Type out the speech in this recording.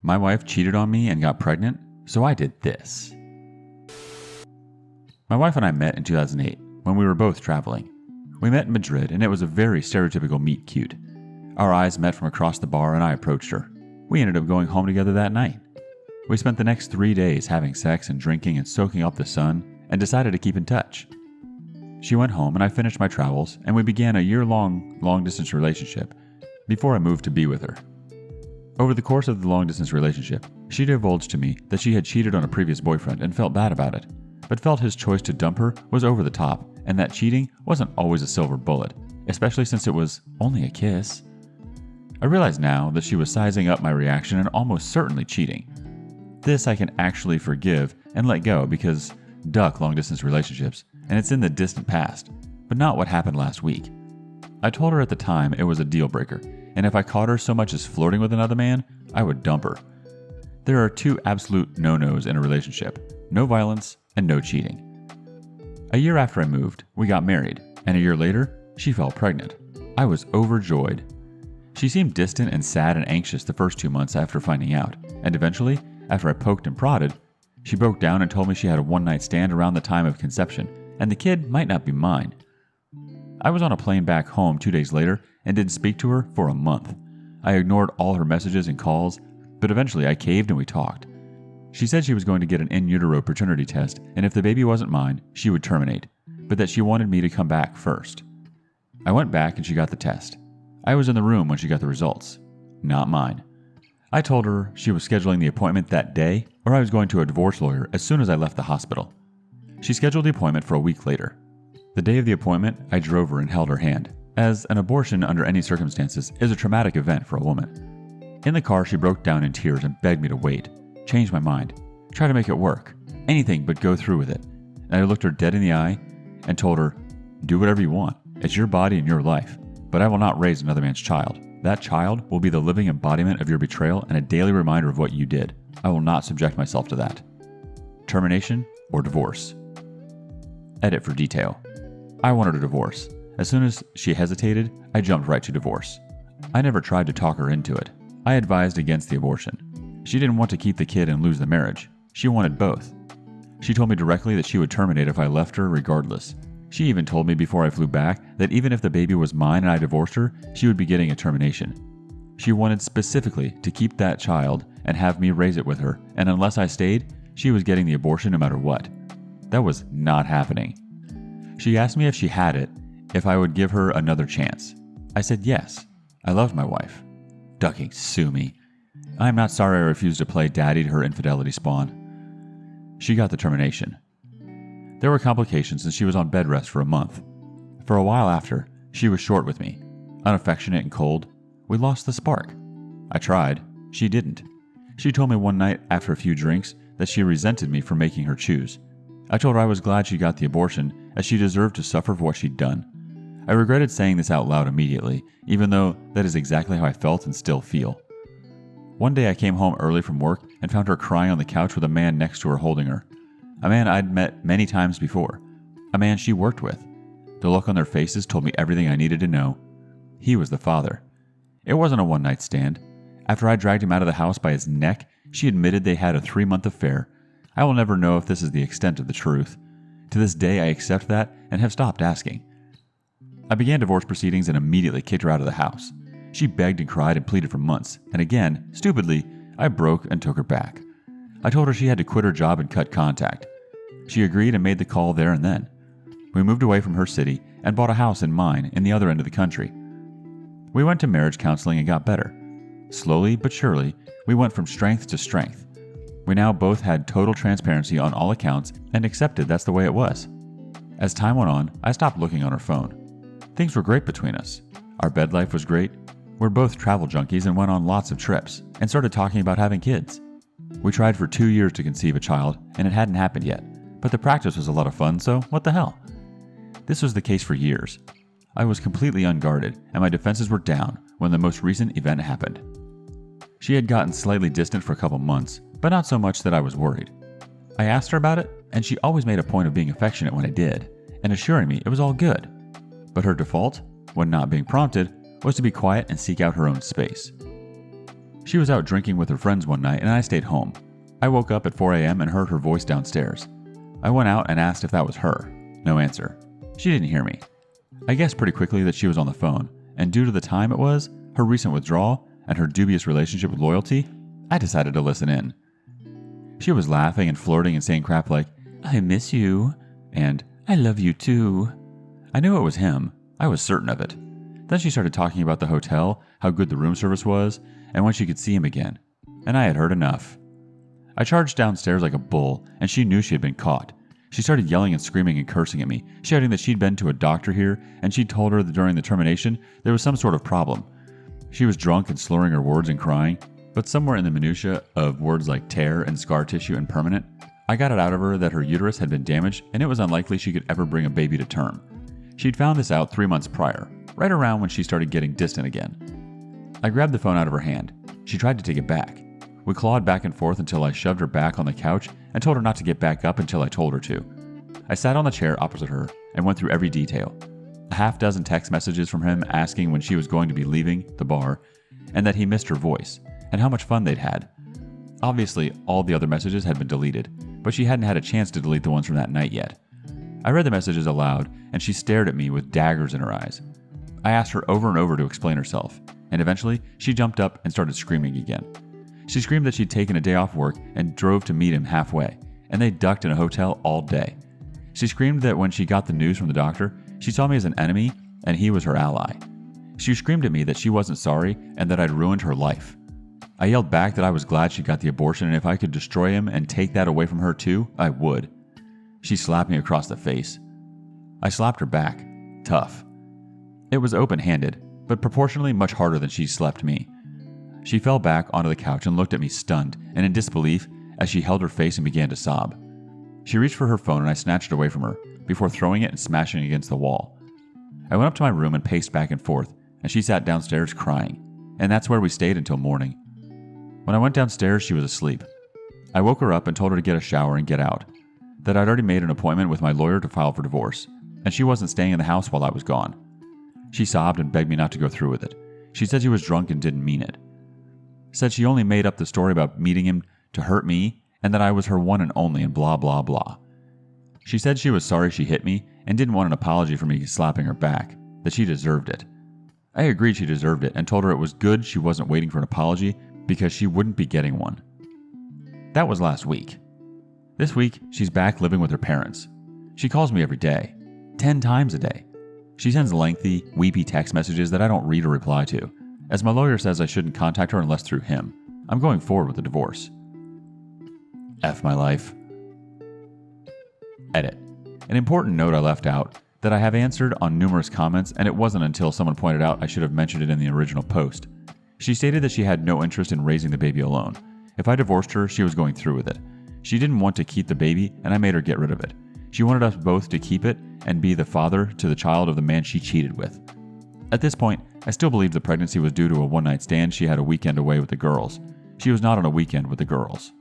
My wife cheated on me and got pregnant, so I did this. My wife and I met in 2008 when we were both traveling. We met in Madrid and it was a very stereotypical meet cute. Our eyes met from across the bar and I approached her. We ended up going home together that night. We spent the next 3 days having sex and drinking and soaking up the sun and decided to keep in touch. She went home and I finished my travels and we began a year-long long-distance relationship before I moved to be with her. Over the course of the long-distance relationship, she divulged to me that she had cheated on a previous boyfriend and felt bad about it, but felt his choice to dump her was over the top and that cheating wasn't always a silver bullet, especially since it was only a kiss. I realize now that she was sizing up my reaction and almost certainly cheating. This I can actually forgive and let go because duck long-distance relationships and it's in the distant past, but not what happened last week. I told her at the time it was a deal breaker, and if I caught her so much as flirting with another man, I would dump her. There are 2 absolute no-nos in a relationship: no violence and no cheating. A year after I moved, we got married, and a year later, she fell pregnant. I was overjoyed. She seemed distant and sad and anxious the first 2 months after finding out, and eventually, after I poked and prodded, she broke down and told me she had a one-night stand around the time of conception, and the kid might not be mine. I was on a plane back home 2 days later and didn't speak to her for a month. I ignored all her messages and calls, but eventually I caved and we talked. She said she was going to get an in utero paternity test, and if the baby wasn't mine, she would terminate, but that she wanted me to come back first. I went back and she got the test. I was in the room when she got the results. Not mine. I told her she was scheduling the appointment that day, or I was going to a divorce lawyer as soon as I left the hospital. She scheduled the appointment for a week later. The day of the appointment, I drove her and held her hand, as an abortion under any circumstances is a traumatic event for a woman. In the car, she broke down in tears and begged me to wait, change my mind, try to make it work, anything but go through with it. And I looked her dead in the eye and told her, "Do whatever you want. It's your body and your life, but I will not raise another man's child. That child will be the living embodiment of your betrayal and a daily reminder of what you did. I will not subject myself to that. Termination or divorce." Edit for detail. I wanted a divorce. As soon as she hesitated, I jumped right to divorce. I never tried to talk her into it. I advised against the abortion. She didn't want to keep the kid and lose the marriage. She wanted both. She told me directly that she would terminate if I left her regardless. She even told me before I flew back that even if the baby was mine and I divorced her, she would be getting a termination. She wanted specifically to keep that child and have me raise it with her, and unless I stayed, she was getting the abortion no matter what. That was not happening. She asked me if she had it, if I would give her another chance. I said yes. I loved my wife. Ducking, sue me. I am not sorry I refused to play daddy to her infidelity spawn. She got the termination. There were complications and she was on bed rest for a month. For a while after, she was short with me, unaffectionate and cold. We lost the spark. I tried. She didn't. She told me one night after a few drinks that she resented me for making her choose. I told her I was glad she got the abortion as she deserved to suffer for what she'd done. I regretted saying this out loud immediately, even though that is exactly how I felt and still feel. One day I came home early from work and found her crying on the couch with a man next to her holding her. A man I'd met many times before. A man she worked with. The look on their faces told me everything I needed to know. He was the father. It wasn't a one-night stand. After I dragged him out of the house by his neck, she admitted they had a 3-month affair. I will never know if this is the extent of the truth. To this day, I accept that and have stopped asking. I began divorce proceedings and immediately kicked her out of the house. She begged and cried and pleaded for months, and again, stupidly, I broke and took her back. I told her she had to quit her job and cut contact. She agreed and made the call there and then. We moved away from her city and bought a house in mine in the other end of the country. We went to marriage counseling and got better. Slowly but surely, we went from strength to strength. We now both had total transparency on all accounts and accepted that's the way it was. As time went on, I stopped looking on her phone. Things were great between us. Our bed life was great. We're both travel junkies and went on lots of trips and started talking about having kids. We tried for 2 years to conceive a child and it hadn't happened yet, but the practice was a lot of fun, so what the hell? This was the case for years. I was completely unguarded and my defenses were down when the most recent event happened. She had gotten slightly distant for a couple months, but not so much that I was worried. I asked her about it, and she always made a point of being affectionate when I did, and assuring me it was all good. But her default, when not being prompted, was to be quiet and seek out her own space. She was out drinking with her friends one night and I stayed home. I woke up at 4 a.m. and heard her voice downstairs. I went out and asked if that was her. No answer. She didn't hear me. I guessed pretty quickly that she was on the phone, and due to the time it was, her recent withdrawal, and her dubious relationship with loyalty, I decided to listen in. She was laughing and flirting and saying crap like, "I miss you," and "I love you too." I knew it was him. I was certain of it. Then she started talking about the hotel, how good the room service was, and when she could see him again. And I had heard enough. I charged downstairs like a bull, and she knew she had been caught. She started yelling and screaming and cursing at me, shouting that she'd been to a doctor here, and she'd told her that during the termination there was some sort of problem. She was drunk and slurring her words and crying, but somewhere in the minutia of words like tear and scar tissue and permanent, I got it out of her that her uterus had been damaged and it was unlikely she could ever bring a baby to term. She'd found this out 3 months prior, right around when she started getting distant again. I grabbed the phone out of her hand. She tried to take it back. We clawed back and forth until I shoved her back on the couch and told her not to get back up until I told her to. I sat on the chair opposite her and went through every detail. A half dozen text messages from him asking when she was going to be leaving the bar and that he missed her voice and how much fun they'd had. Obviously, all the other messages had been deleted, but she hadn't had a chance to delete the ones from that night yet. I read the messages aloud and she stared at me with daggers in her eyes. I asked her over and over to explain herself, and eventually she jumped up and started screaming again. She screamed that she'd taken a day off work and drove to meet him halfway, and they ducked in a hotel all day. She screamed that when she got the news from the doctor, she saw me as an enemy and he was her ally. She screamed at me that she wasn't sorry and that I'd ruined her life. I yelled back that I was glad she got the abortion and if I could destroy him and take that away from her too, I would. She slapped me across the face. I slapped her back. Tough. It was open-handed, but proportionally much harder than she slapped me. She fell back onto the couch and looked at me stunned and in disbelief as she held her face and began to sob. She reached for her phone and I snatched it away from her before throwing it and smashing it against the wall. I went up to my room and paced back and forth, and she sat downstairs crying, and that's where we stayed until morning. When I went downstairs, she was asleep. I woke her up and told her to get a shower and get out, that I'd already made an appointment with my lawyer to file for divorce, and she wasn't staying in the house while I was gone. She sobbed and begged me not to go through with it. She said she was drunk and didn't mean it. Said she only made up the story about meeting him to hurt me and that I was her one and only and blah blah blah. She said she was sorry she hit me and didn't want an apology for me slapping her back, that she deserved it. I agreed she deserved it and told her it was good she wasn't waiting for an apology because she wouldn't be getting one. That was last week. This week, she's back living with her parents. She calls me every day, 10 times a day. She sends lengthy, weepy text messages that I don't read or reply to, as my lawyer says I shouldn't contact her unless through him. I'm going forward with the divorce. F my life. Edit. An important note I left out that I have answered on numerous comments, and it wasn't until someone pointed out I should have mentioned it in the original post. She stated that she had no interest in raising the baby alone. If I divorced her, she was going through with it. She didn't want to keep the baby, and I made her get rid of it. She wanted us both to keep it and be the father to the child of the man she cheated with. At this point, I still believe the pregnancy was due to a one-night stand she had a weekend away with the girls. She was not on a weekend with the girls.